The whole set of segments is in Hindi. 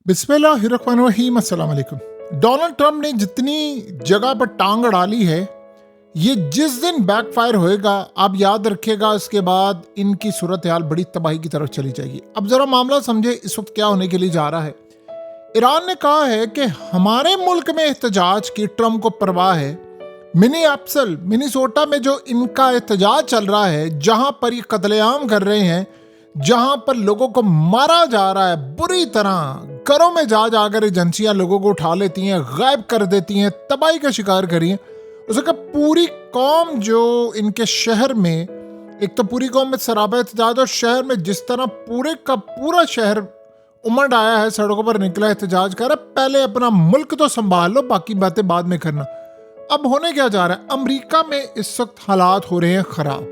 बिस्मिल्लाहिर्रहमानिर्रहीम अस्सलाम वालेकुम। डोनाल्ड ट्रंप ने जितनी जगह पर टांग अड़ाली है, ये जिस दिन बैकफायर होएगा आप याद रखिएगा, उसके बाद इनकी सूरत हाल बड़ी तबाही की तरफ चली जाएगी। अब जरा मामला समझे इस वक्त क्या होने के लिए जा रहा है। ईरान ने कहा है कि हमारे मुल्क में एहतजाज की ट्रंप को परवाह है। मिनीसोटा में जो इनका एहतजाज चल रहा है, जहां पर ये कत्लेआम कर रहे हैं, जहां पर लोगों को मारा जा रहा है बुरी तरह, घरों में जा जाकर एजेंसियां लोगों को उठा लेती हैं, गायब कर देती हैं, तबाही का शिकार करी हैं। उसका पूरी कौम जो इनके शहर में, एक तो पूरी कौम में सराबा एहतजाज, और शहर में जिस तरह पूरे का पूरा शहर उमड़ आया है, सड़कों पर निकला एहतजाज कर रहा है। पहले अपना मुल्क तो संभाल लो, बाकी बातें बाद में करना। अब होने क्या जा रहा है, अमेरिका में इस वक्त हालात हो रहे हैं खराब,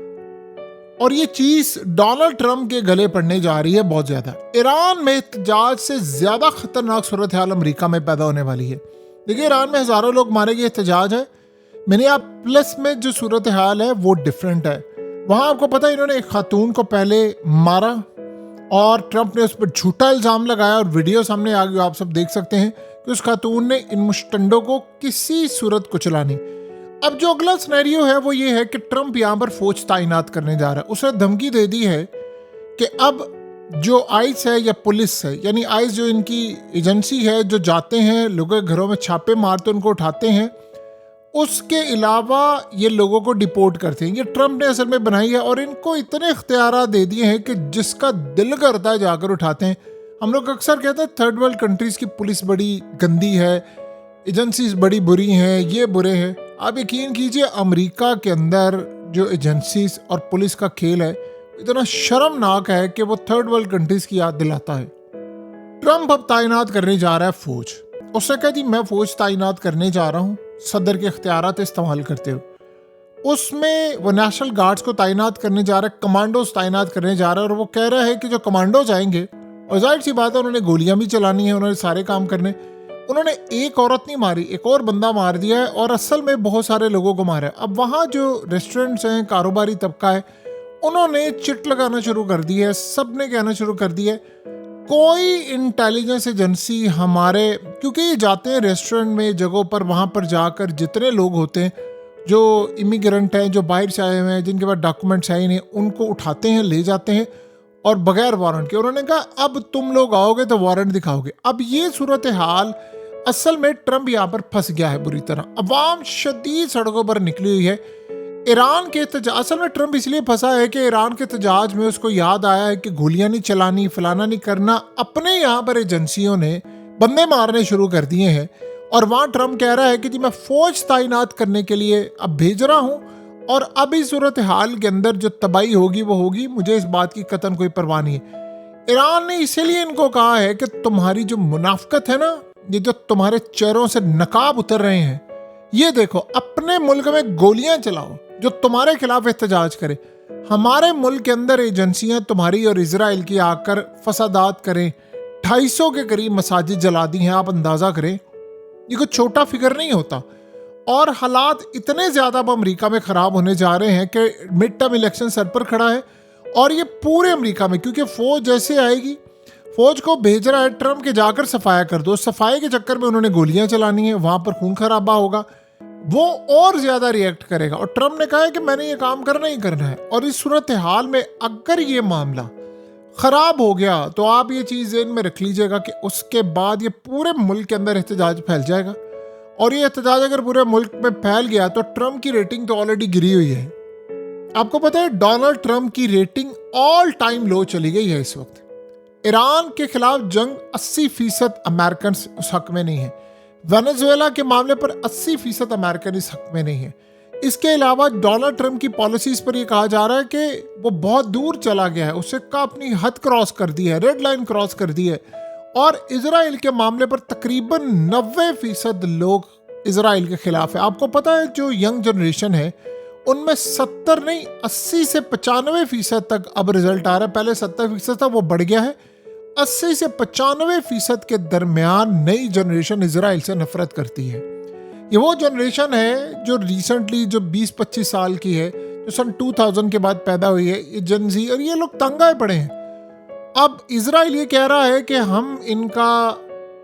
और ये चीज डोनाल्ड ट्रंप के गले पड़ने जा रही है बहुत ज्यादा। ईरान में एहतजाज से ज्यादा खतरनाक सूरत हाल अमेरिका में पैदा होने वाली है। देखिए, ईरान में हजारों लोग मारे गए, एहतजाज है। मिनियापोलिस में जो सूरत हाल है वो डिफरेंट है। वहां आपको पता है, इन्होंने एक खातून को पहले मारा और ट्रंप ने उस पर झूठा इल्जाम लगाया, और वीडियो सामने आ गई, आप सब देख सकते हैं कि उस खातून ने इन मुश्तंडों को किसी सूरत को चलानी। अब जो अगला सिनेरियो है वो ये है कि ट्रंप यहाँ पर फौज तैनात करने जा रहा है। उसने धमकी दे दी है कि अब जो आइस है या पुलिस है, यानी आइस जो इनकी एजेंसी है, जो जाते हैं लोगों के घरों में छापे मारते उनको उठाते हैं, उसके अलावा ये लोगों को डिपोर्ट करते हैं। ये ट्रंप ने असल में बनाई है, और इनको इतने इख्तियार दे दिए हैं कि जिसका दिल करता है जाकर उठाते हैं। हम लोग अक्सर कहते हैं थर्ड वर्ल्ड कंट्रीज की पुलिस बड़ी गंदी है, एजेंसीज बड़ी बुरी हैं, ये बुरे हैं। आप यकीन कीजिए, अमेरिका के अंदर जो एजेंसीज और पुलिस का खेल है इतना शर्मनाक है कि वो थर्ड वर्ल्ड कंट्रीज की याद दिलाता है। ट्रंप अब तैनात करने जा रहा है फौज। उसने कहा जी मैं फौज तैनात करने जा रहा हूँ सदर के इख्तियारात इस्तेमाल करते हुए। उसमें वो नेशनल गार्ड्स को तैनात करने जा रहा है, कमांडोज तैनात करने जा रहा है, और वो कह रहा है कि जो कमांडोज आएंगे, और जाहिर सी बात है उन्होंने गोलियां भी चलानी है, उन्होंने सारे काम करने। उन्होंने एक औरत नहीं मारी, एक और बंदा मार दिया है, और असल में बहुत सारे लोगों को मारा है। अब वहाँ जो रेस्टोरेंट्स हैं, कारोबारी तबका है, उन्होंने चिट लगाना शुरू कर दी है। सब ने कहना शुरू कर दिया है कोई इंटेलिजेंस एजेंसी हमारे, क्योंकि ये जाते हैं रेस्टोरेंट में, जगहों पर, वहाँ पर जाकर जितने लोग होते हैं जो इमिग्रेंट हैं, जो बाहर से आए हुए हैं, जिनके पास डॉक्यूमेंट्स है ही नहीं, उनको उठाते हैं, ले जाते हैं, और बगैर वारंट के। उन्होंने कहा अब तुम लोग आओगे तो वारंट दिखाओगे। अब ये सूरत हाल, असल में ट्रंप यहाँ पर फंस गया है बुरी तरह। अवाम शदीद सड़कों पर निकली हुई है। ईरान के एहतजाज, असल में ट्रंप इसलिए फंसा है कि ईरान के एहतजाज में उसको याद आया है कि गोलियां नहीं चलानी, फलाना नहीं करना। अपने यहाँ पर एजेंसियों ने बंदे मारने शुरू कर दिए हैं, और वहाँ ट्रंप कह रहा है कि जी मैं फौज तैनात करने के लिए अब भेज रहा हूँ, और अब इस सूरत हाल के अंदर जो तबाही होगी वो होगी, मुझे इस बात की कतन कोई परवाह नहीं है। ईरान ने इसीलिए इनको कहा है कि तुम्हारी जो मुनाफकत है ना, ये जो तुम्हारे चेहरों से नकाब उतर रहे हैं, ये देखो, अपने मुल्क में गोलियां चलाओ जो तुम्हारे खिलाफ एहतजाज करे। हमारे मुल्क के अंदर एजेंसियां तुम्हारी और इजराइल की आकर फसादात करें। 250 के करीब मसाजिद जला दी हैं, आप अंदाजा करें, ये कोई छोटा फिगर नहीं होता। और हालात इतने ज्यादा अब अमेरिका में खराब होने जा रहे हैं कि मिड टर्म इलेक्शन सर पर खड़ा है, और ये पूरे अमेरिका में, क्योंकि फौज जैसे आएगी, फौज को भेज रहा है ट्रंप के जाकर सफाया कर दो। सफाई के चक्कर में उन्होंने गोलियां चलानी है, वहां पर खून खराबा होगा, वो और ज्यादा रिएक्ट करेगा। और ट्रंप ने कहा है कि मैंने ये काम करना ही करना है। और इस सूरत हाल में अगर ये मामला खराब हो गया तो आप ये चीज ज़हन में रख लीजिएगा कि उसके बाद ये पूरे मुल्क के अंदर एहतजाज फैल जाएगा। और ये एहतजाज अगर पूरे मुल्क में फैल गया तो ट्रंप की रेटिंग तो ऑलरेडी गिरी हुई है। आपको पता है डोनाल्ड ट्रंप की रेटिंग ऑल टाइम लो चली गई है इस वक्त। ईरान के खिलाफ जंग 80% अमेरिकन उस हक में नहीं है। वेनेजुएला के मामले पर 80% अमेरिकन इस हक में नहीं है। इसके अलावा डोनाल्ड ट्रंप की पॉलिसीज पर यह कहा जा रहा है कि वो बहुत दूर चला गया है, उससे का अपनी हद क्रॉस कर दी है, रेड लाइन क्रॉस कर दी है। और इजराइल के मामले पर तकरीबन 90% लोग इजराइल के खिलाफ है। आपको पता है जो यंग जनरेशन है उनमें 70 नहीं 80 से 95% तक अब रिजल्ट आ रहा है। पहले 70% था, वो बढ़ गया है। 80 से 95% के दरमियान नई जनरेशन इजराइल से नफरत करती है। ये वो जनरेशन है जो रिसेंटली जो 20-25 साल की है, जो सन 2000 के बाद पैदा हुई है, ये जनजी, और ये लोग तंग आए पड़े हैं। अब इजराइल ये कह रहा है कि हम इनका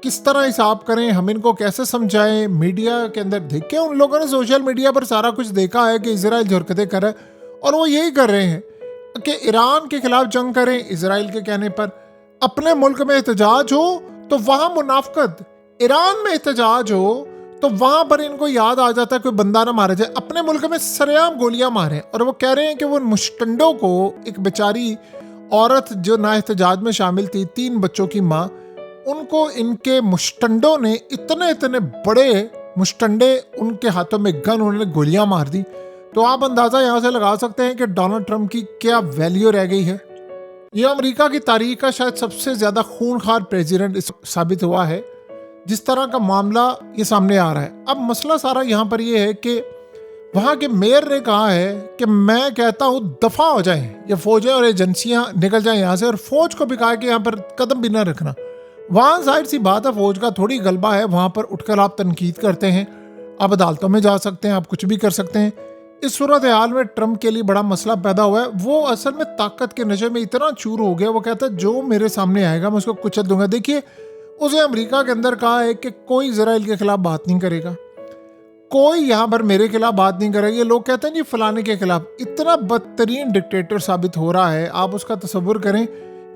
किस तरह हिसाब करें, हम इनको कैसे समझाएं। मीडिया के अंदर देखें, उन लोगों ने सोशल मीडिया पर सारा कुछ देखा है कि इजराइल हरकतें करे और वो यही कर रहे हैं कि ईरान के खिलाफ जंग करें इजराइल के कहने पर। अपने मुल्क में एहतजाज हो तो वहां मुनाफकत, ईरान में एहतजाज हो तो वहां पर इनको याद आ जाता है कोई बंदा ना मारा जाए। अपने मुल्क में सरेआम गोलियां मारे और वो कह रहे हैं कि वो मुश्तंडों को, एक बेचारी औरत जो ना एहतजाज में शामिल थी, 3 बच्चों की माँ, उनको इनके मुश्तंडों ने इतने इतने बड़े मुश्तंडे, उनके हाथों में गन, उन्होंने गोलियां मार दी। तो आप अंदाजा यहाँ से लगा सकते हैं कि डोनाल्ड ट्रंप की क्या वैल्यू रह गई है। ये अमेरिका की तारीख का शायद सबसे ज्यादा खूनखार प्रेसिडेंट साबित हुआ है, जिस तरह का मामला ये सामने आ रहा है। अब मसला सारा यहाँ पर ये है कि वहाँ के मेयर ने कहा है कि मैं कहता हूँ दफा हो जाए ये फौजें और एजेंसियां, निकल जाए यहाँ से, और फौज को भी कहा कि यहाँ पर कदम भी ना रखना। वहाँ जाहिर सी बात है फौज का थोड़ी गलबा है, वहाँ पर उठकर आप तनकीद करते हैं, आप अदालतों में जा सकते हैं, आप कुछ भी कर सकते हैं। इस सूरत हाल में ट्रंप के लिए बड़ा मसला पैदा हुआ है। वो असल में ताकत के नशे में इतना चूर हो गया, वो कहता है जो मेरे सामने आएगा मैं उसको कुचल दूंगा। देखिए, उसे अमेरिका के अंदर कहा है कि कोई इजराइल के खिलाफ बात नहीं करेगा, कोई यहाँ पर मेरे खिलाफ बात नहीं करेगा। ये लोग कहते हैं जी फलाने के खिलाफ। इतना बदतरीन डिक्टेटर साबित हो रहा है। आप उसका तसव्वुर करें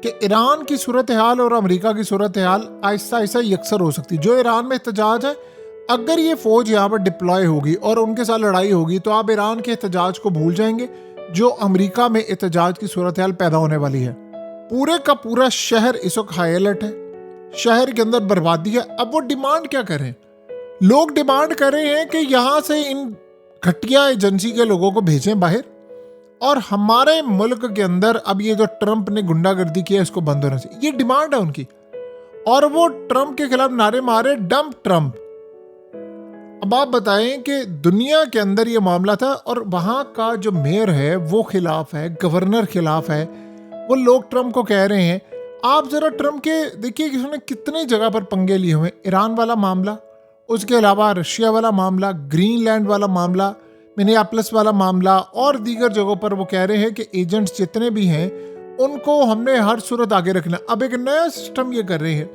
कि ईरान की सूरत हाल और अमेरिका की सूरत हाल आहिस्ता आहिस्ता यकसर हो सकती है। जो ईरान में एहतजाज है, अगर ये फौज यहाँ पर डिप्लॉय होगी और उनके साथ लड़ाई होगी तो आप ईरान के एहतजाज को भूल जाएंगे जो अमेरिका में एहतजाज की सूरत हाल पैदा होने वाली है। पूरे का पूरा शहर इस वक्त हाई अलर्ट है, शहर के अंदर बर्बादी है। अब वो डिमांड क्या करें? लोग डिमांड कर रहे हैं कि यहाँ से इन घटिया एजेंसी के लोगों को भेजें बाहर, और हमारे मुल्क के अंदर अब ये जो ट्रंप ने गुंडागर्दी की है इसको बंद होना चाहिए। ये डिमांड है उनकी, और वो ट्रंप के खिलाफ नारे मारे, डंप ट्रंप। अब आप बताएं कि दुनिया के अंदर ये मामला था और वहाँ का जो मेयर है वो खिलाफ है, गवर्नर खिलाफ है, वो लोग ट्रंप को कह रहे हैं। आप जरा ट्रंप के देखिए कि उसने कितने जगह पर पंगे लिए हुए। ईरान वाला मामला, उसके अलावा रशिया वाला मामला, ग्रीनलैंड वाला मामला, मिनियापोलिस वाला मामला, और दीगर जगहों पर वो कह रहे हैं कि एजेंट्स जितने भी हैं उनको हमने हर सूरत आगे रखना। अब एक नया सिस्टम ये कर रहे हैं।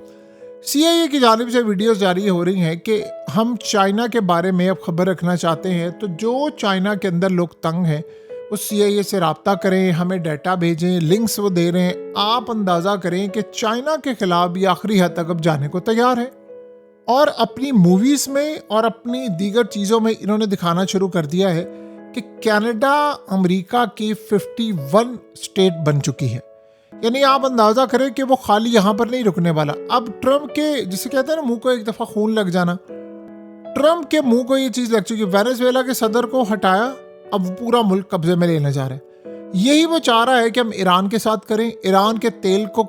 CIA की जानिब से वीडियोस जारी हो रही हैं कि हम चाइना के बारे में अब खबर रखना चाहते हैं, तो जो चाइना के अंदर लोग तंग हैं वो CIA से रब्ता करें, हमें डाटा भेजें, लिंक्स वो दे रहे हैं। आप अंदाज़ा करें कि चाइना के खिलाफ भी आखिरी हद तक अब जाने को तैयार है, और अपनी मूवीज़ में और अपनी दीगर चीज़ों में इन्होंने दिखाना शुरू कर दिया है कि कनाडा अमेरिका की 51 स्टेट बन चुकी है। यानी आप अंदाज़ा करें कि वो खाली यहाँ पर नहीं रुकने वाला। अब ट्रंप के, जिसे कहते हैं ना मुंह को एक दफ़ा खून लग जाना, ट्रंप के मुंह को ये चीज़ लग चुकी है। वेनेजुएला के सदर को हटाया, अब पूरा मुल्क कब्जे में लेने जा रहा है। यही वो चाह रहा है कि हम ईरान के साथ करें, ईरान के तेल को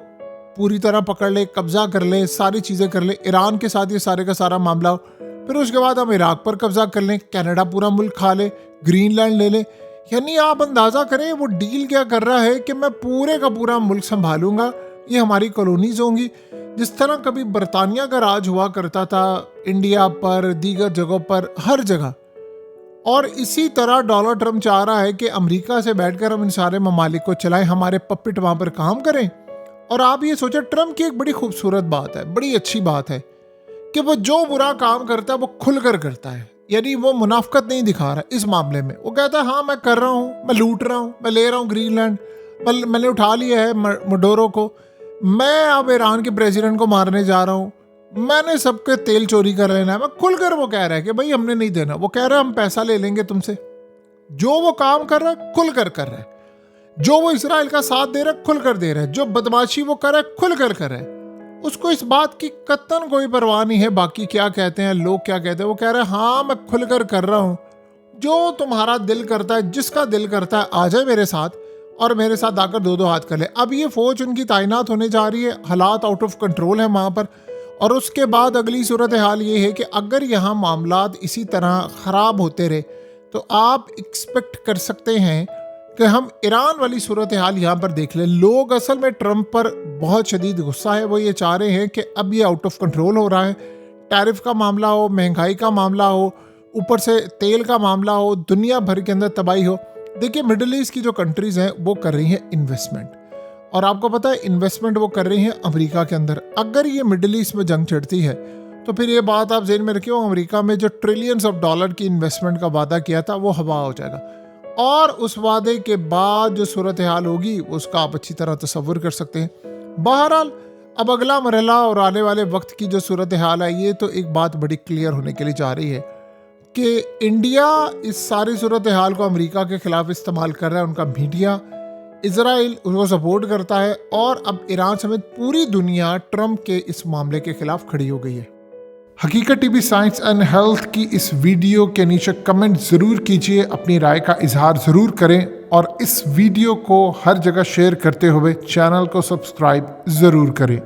पूरी तरह पकड़ ले, कब्जा कर ले, सारी चीज़ें कर ले, ईरान के साथ ये सारे का सारा मामला हो। फिर उसके बाद हम इराक पर कब्जा कर लें, कनाडा पूरा मुल्क खा ले, ग्रीनलैंड ले लें। यानी आप अंदाज़ा करें वो डील क्या कर रहा है कि मैं पूरे का पूरा मुल्क संभालूंगा, ये हमारी कॉलोनीज होंगी। जिस तरह कभी बरतानिया का राज हुआ करता था इंडिया पर, दीगर जगहों पर, हर जगह। और इसी तरह डोनाल्ड ट्रंप चाह रहा है कि अमेरिका से बैठकर हम इन सारे ममालिक को चलाएं, हमारे पपेट वहाँ पर काम करें। और आप ये सोचें, ट्रंप की एक बड़ी खूबसूरत बात है, बड़ी अच्छी बात है कि वो जो बुरा काम करता है वो खुलकर करता है। यानी वो मुनाफकत नहीं दिखा रहा इस मामले में। वो कहता है हाँ मैं कर रहा हूँ, मैं लूट रहा हूँ, मैं ले रहा हूँ ग्रीनलैंड, मैंने उठा लिया है मडोरो को, मैं अब ईरान के प्रेसिडेंट को मारने जा रहा हूँ, मैंने सबके तेल चोरी कर लेना है। मैं खुलकर वो कह रहा है कि भाई हमने नहीं देना। वो कह रहा है हम पैसा ले लेंगे तुमसे। जो वो काम कर रहा है खुलकर कर रहा है, जो वो इसराइल का साथ दे रहा है खुलकर दे रहा है, जो बदमाशी वो कर रहा है खुलकर कर रहा है। उसको इस बात की कतन कोई परवाह नहीं है बाकी क्या कहते हैं, लोग क्या कहते हैं। वो कह रहा है हाँ मैं खुलकर कर रहा हूँ, जो तुम्हारा दिल करता है, जिसका दिल करता है आ जाए मेरे साथ, और मेरे साथ आकर दो दो हाथ कर ले। अब ये फौज उनकी तैनात होने जा रही है, हालात आउट ऑफ कंट्रोल है वहाँ पर। और उसके बाद अगली सूरत हाल ये है कि अगर यहाँ मामलात इसी तरह ख़राब होते रहे तो आप एक्सपेक्ट कर सकते हैं कि हम ईरान वाली सूरत हाल यहाँ पर देख लें। लोग असल में ट्रंप पर बहुत शदीद गुस्सा है। वो ये चाह रहे हैं कि अब ये आउट ऑफ कंट्रोल हो रहा है। टैरिफ का मामला हो, महंगाई का मामला हो, ऊपर से तेल का मामला हो, दुनिया भर के अंदर तबाही हो। देखिए मिडिल ईस्ट की जो कंट्रीज़ हैं वो कर रही हैं इन्वेस्टमेंट, और आपको पता है इन्वेस्टमेंट वो कर रही हैं अमेरिका के अंदर। अगर ये मिडिल ईस्ट में जंग छिड़ती है तो फिर ये बात आप ज़हन में रखिए, अमेरिका में जो ट्रिलियंस ऑफ डॉलर की इन्वेस्टमेंट का वादा किया था वो हवा हो जाएगा। और उस वादे के बाद जो सूरत हाल होगी उसका आप अच्छी तरह तसव्वुर कर सकते हैं। बहरहाल अब अगला मरहला और आने वाले वक्त की जो सूरत हाल है, ये तो एक बात बड़ी क्लियर होने के लिए जा रही है कि इंडिया इस सारी सूरत हाल को अमेरिका के खिलाफ इस्तेमाल कर रहा है। उनका मीडिया इजराइल उसको सपोर्ट करता है और अब ईरान समेत पूरी दुनिया ट्रंप के इस मामले के खिलाफ खड़ी हो गई है। हकीकत टीवी साइंस एंड हेल्थ की इस वीडियो के नीचे कमेंट ज़रूर कीजिए, अपनी राय का इजहार ज़रूर करें और इस वीडियो को हर जगह शेयर करते हुए चैनल को सब्सक्राइब ज़रूर करें।